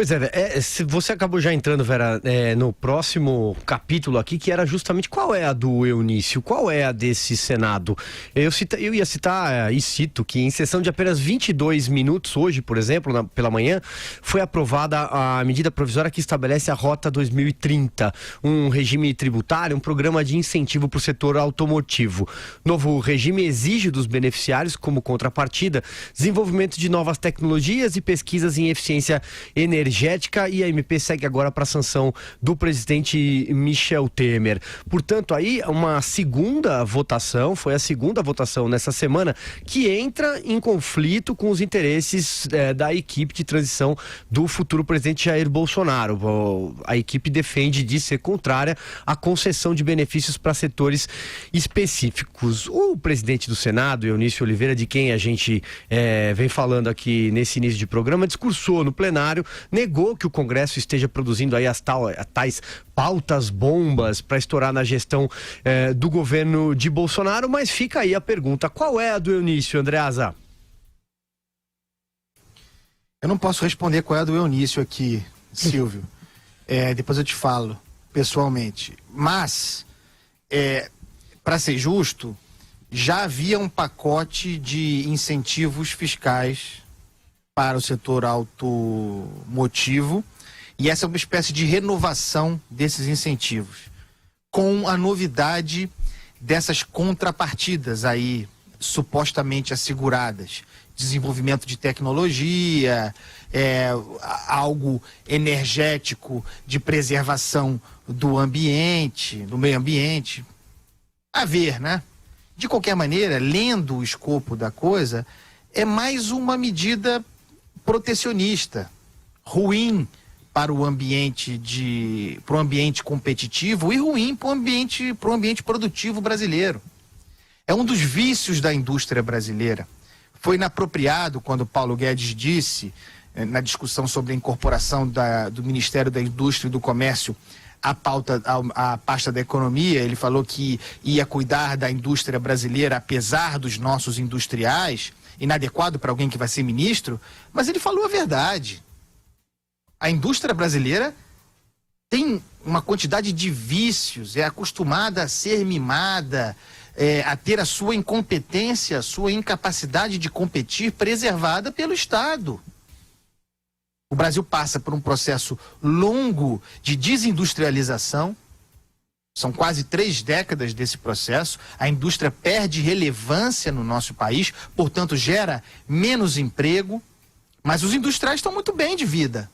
Pois é, se você acabou já entrando, Vera, no próximo capítulo aqui, que era justamente qual é a do Eunício, qual é a desse Senado. Eu ia citar e cito que em sessão de apenas 22 minutos, hoje, por exemplo, pela manhã, foi aprovada a medida provisória que estabelece a Rota 2030, um regime tributário, um programa de incentivo para o setor automotivo. Novo regime exige dos beneficiários, como contrapartida, desenvolvimento de novas tecnologias e pesquisas em eficiência energética, e a MP segue agora para a sanção do presidente Michel Temer. Portanto, aí uma segunda votação, foi a segunda votação nessa semana, que entra em conflito com os interesses da equipe de transição do futuro presidente Jair Bolsonaro. A equipe defende de ser contrária à concessão de benefícios para setores específicos. O presidente do Senado, Eunício Oliveira, de quem a gente vem falando aqui nesse início de programa, discursou no plenário, negou que o Congresso esteja produzindo aí as tais pautas bombas para estourar na gestão do governo de Bolsonaro, mas fica aí a pergunta, qual é a do Eunício, Andreasa? Eu não posso responder qual é a do Eunício aqui, Silvio. Depois eu te falo pessoalmente. Mas, para ser justo, já havia um pacote de incentivos fiscais para o setor automotivo, e essa é uma espécie de renovação desses incentivos, com a novidade dessas contrapartidas aí, supostamente asseguradas. Desenvolvimento de tecnologia, algo energético de preservação do ambiente, do meio ambiente. A ver, né? De qualquer maneira, lendo o escopo da coisa, é mais uma medida protecionista, ruim para o ambiente competitivo e ruim para o ambiente produtivo brasileiro. É um dos vícios da indústria brasileira. Foi inapropriado quando Paulo Guedes disse, na discussão sobre a incorporação do Ministério da Indústria e do Comércio à pasta da economia, ele falou que ia cuidar da indústria brasileira apesar dos nossos industriais, inadequado para alguém que vai ser ministro, mas ele falou a verdade. A indústria brasileira tem uma quantidade de vícios, é acostumada a ser mimada, a ter a sua incompetência, a sua incapacidade de competir preservada pelo Estado. O Brasil passa por um processo longo de desindustrialização. São quase 3 décadas desse processo. A indústria perde relevância no nosso país, portanto gera menos emprego, mas os industriais estão muito bem de vida.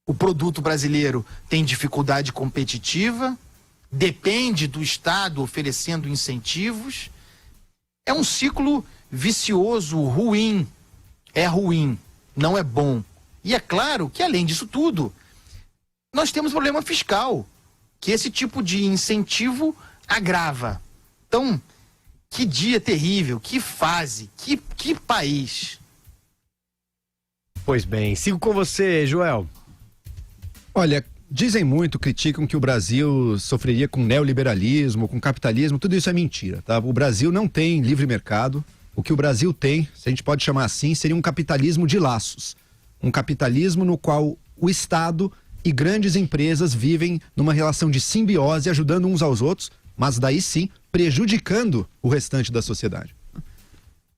O produto brasileiro tem dificuldade competitiva, depende do Estado oferecendo incentivos. É um ciclo vicioso, ruim. É ruim, não é bom. E é claro que, além disso tudo, nós temos problema fiscal, que esse tipo de incentivo agrava. Então, que dia terrível, que fase, que país. Pois bem, sigo com você, Joel. Olha, dizem muito, criticam que o Brasil sofreria com neoliberalismo, com capitalismo, tudo isso é mentira, tá? O Brasil não tem livre mercado. O que o Brasil tem, se a gente pode chamar assim, seria um capitalismo de laços. Um capitalismo no qual o Estado e grandes empresas vivem numa relação de simbiose, ajudando uns aos outros, mas daí sim, prejudicando o restante da sociedade.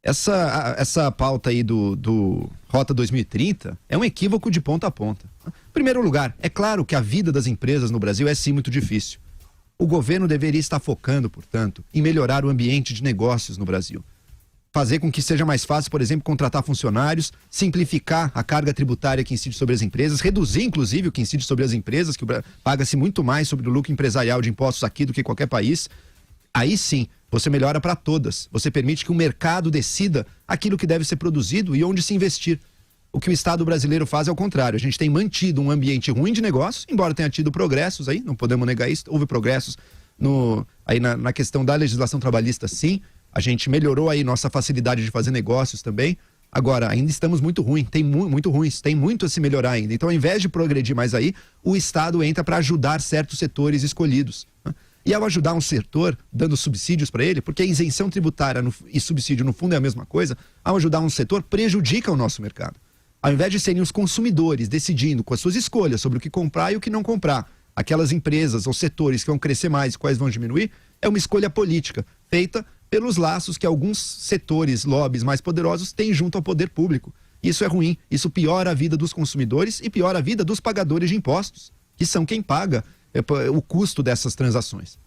Essa pauta aí do Rota 2030 é um equívoco de ponta a ponta. Em primeiro lugar, é claro que a vida das empresas no Brasil é sim muito difícil. O governo deveria estar focando, portanto, em melhorar o ambiente de negócios no Brasil. Fazer com que seja mais fácil, por exemplo, contratar funcionários, simplificar a carga tributária que incide sobre as empresas, reduzir, inclusive, o que incide sobre as empresas, que paga-se muito mais sobre o lucro empresarial de impostos aqui do que qualquer país. Aí sim, você melhora para todas. Você permite que o mercado decida aquilo que deve ser produzido e onde se investir. O que o Estado brasileiro faz é o contrário. A gente tem mantido um ambiente ruim de negócios, embora tenha tido progressos aí, não podemos negar isso, houve progressos aí na questão da legislação trabalhista, sim. A gente melhorou aí nossa facilidade de fazer negócios também. Agora, ainda estamos muito ruins, muito ruins, tem muito a se melhorar ainda. Então, ao invés de progredir mais aí, o Estado entra para ajudar certos setores escolhidos. E ao ajudar um setor, dando subsídios para ele, porque a isenção tributária e subsídio no fundo é a mesma coisa, ao ajudar um setor, prejudica o nosso mercado. Ao invés de serem os consumidores decidindo com as suas escolhas sobre o que comprar e o que não comprar, aquelas empresas ou setores que vão crescer mais e quais vão diminuir, é uma escolha política feita pelos laços que alguns setores, lobbies mais poderosos têm junto ao poder público. Isso é ruim, isso piora a vida dos consumidores e piora a vida dos pagadores de impostos, que são quem paga o custo dessas transações.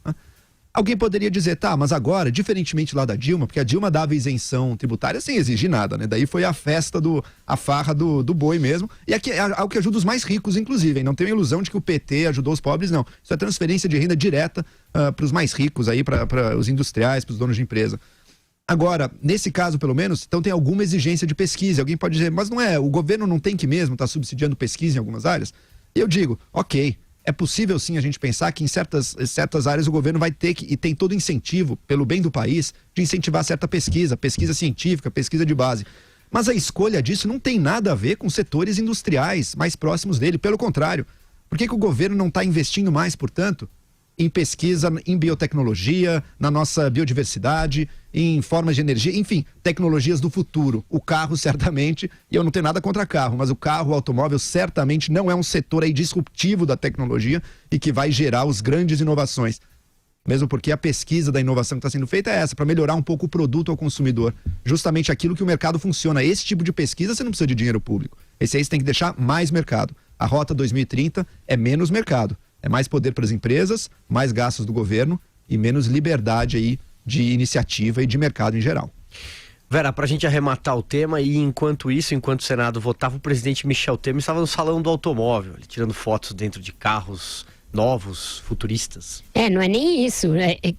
Alguém poderia dizer, tá, mas agora, diferentemente lá da Dilma, porque a Dilma dava isenção tributária sem exigir nada, né? Daí foi a festa, a farra do boi mesmo. E aqui é algo que ajuda os mais ricos, inclusive, hein? Não tenho a ilusão de que o PT ajudou os pobres, não. Isso é transferência de renda direta para os mais ricos, aí, para os industriais, para os donos de empresa. Agora, nesse caso, pelo menos, então tem alguma exigência de pesquisa. Alguém pode dizer, mas não é, o governo não tem que mesmo estar subsidiando pesquisa em algumas áreas? E eu digo, ok. É possível sim a gente pensar que em certas áreas o governo vai ter que, e tem todo incentivo, pelo bem do país, de incentivar certa pesquisa científica, pesquisa de base. Mas a escolha disso não tem nada a ver com setores industriais mais próximos dele, pelo contrário. Por que o governo não está investindo mais, portanto, em pesquisa, em biotecnologia, na nossa biodiversidade, em formas de energia, enfim, tecnologias do futuro. O carro, certamente, e eu não tenho nada contra carro, mas o carro, o automóvel, certamente não é um setor aí disruptivo da tecnologia e que vai gerar as grandes inovações. Mesmo porque a pesquisa da inovação que está sendo feita é essa, para melhorar um pouco o produto ao consumidor. Justamente aquilo que o mercado funciona. Esse tipo de pesquisa você não precisa de dinheiro público. Esse aí você tem que deixar mais mercado. A Rota 2030 é menos mercado. É mais poder para as empresas, mais gastos do governo e menos liberdade aí de iniciativa e de mercado em geral. Vera, para a gente arrematar o tema, e enquanto isso, enquanto o Senado votava, o presidente Michel Temer estava no salão do automóvel, tirando fotos dentro de carros novos, futuristas. Não é nem isso.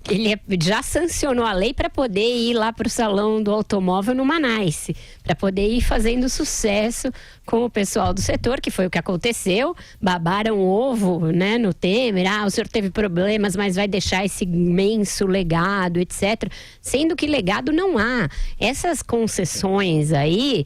Ele já sancionou a lei para poder ir lá para o salão do automóvel no Nice, para poder ir fazendo sucesso com o pessoal do setor, que foi o que aconteceu. Babaram o ovo, né, no Temer. O senhor teve problemas, mas vai deixar esse imenso legado, etc. Sendo que legado não há. Essas concessões aí,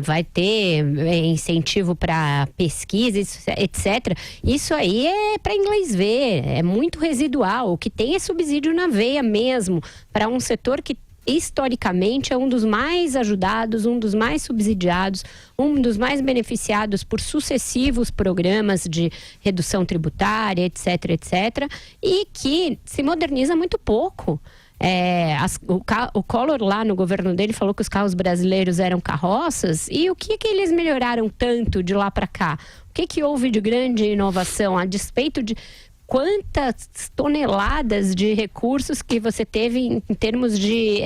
vai ter incentivo para pesquisa, etc. Isso aí é para inglês ver, é muito residual. O que tem é subsídio na veia mesmo, para um setor que historicamente é um dos mais ajudados, um dos mais subsidiados, um dos mais beneficiados por sucessivos programas de redução tributária, etc, etc, e que se moderniza muito pouco. O Collor lá no governo dele falou que os carros brasileiros eram carroças, e o que eles melhoraram tanto de lá para cá? O que houve de grande inovação, a despeito de quantas toneladas de recursos que você teve em termos de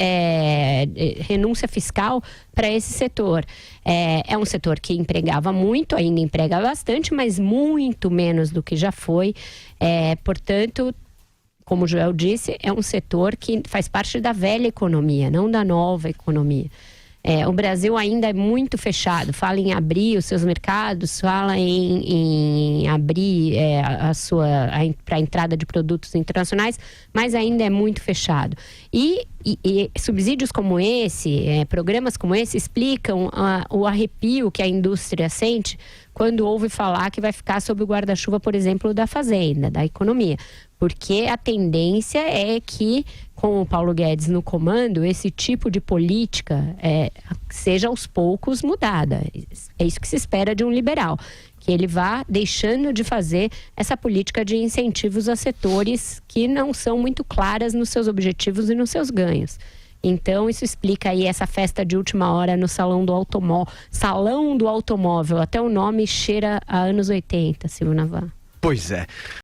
renúncia fiscal para esse setor? É um setor que empregava muito, ainda emprega bastante, mas muito menos do que já foi. Portanto, como o Joel disse, é um setor que faz parte da velha economia, não da nova economia. O Brasil ainda é muito fechado, fala em abrir os seus mercados, fala em abrir para a entrada de produtos internacionais, mas ainda é muito fechado. E subsídios como esse, programas como esse, explicam o arrepio que a indústria sente quando ouve falar que vai ficar sob o guarda-chuva, por exemplo, da fazenda, da economia. Porque a tendência é que, com o Paulo Guedes no comando, esse tipo de política seja aos poucos mudada. É isso que se espera de um liberal, que ele vá deixando de fazer essa política de incentivos a setores que não são muito claras nos seus objetivos e nos seus ganhos. Então, isso explica aí essa festa de última hora no Salão do Automóvel. Até o nome cheira a anos 80, Silvio Navarro. Pois é.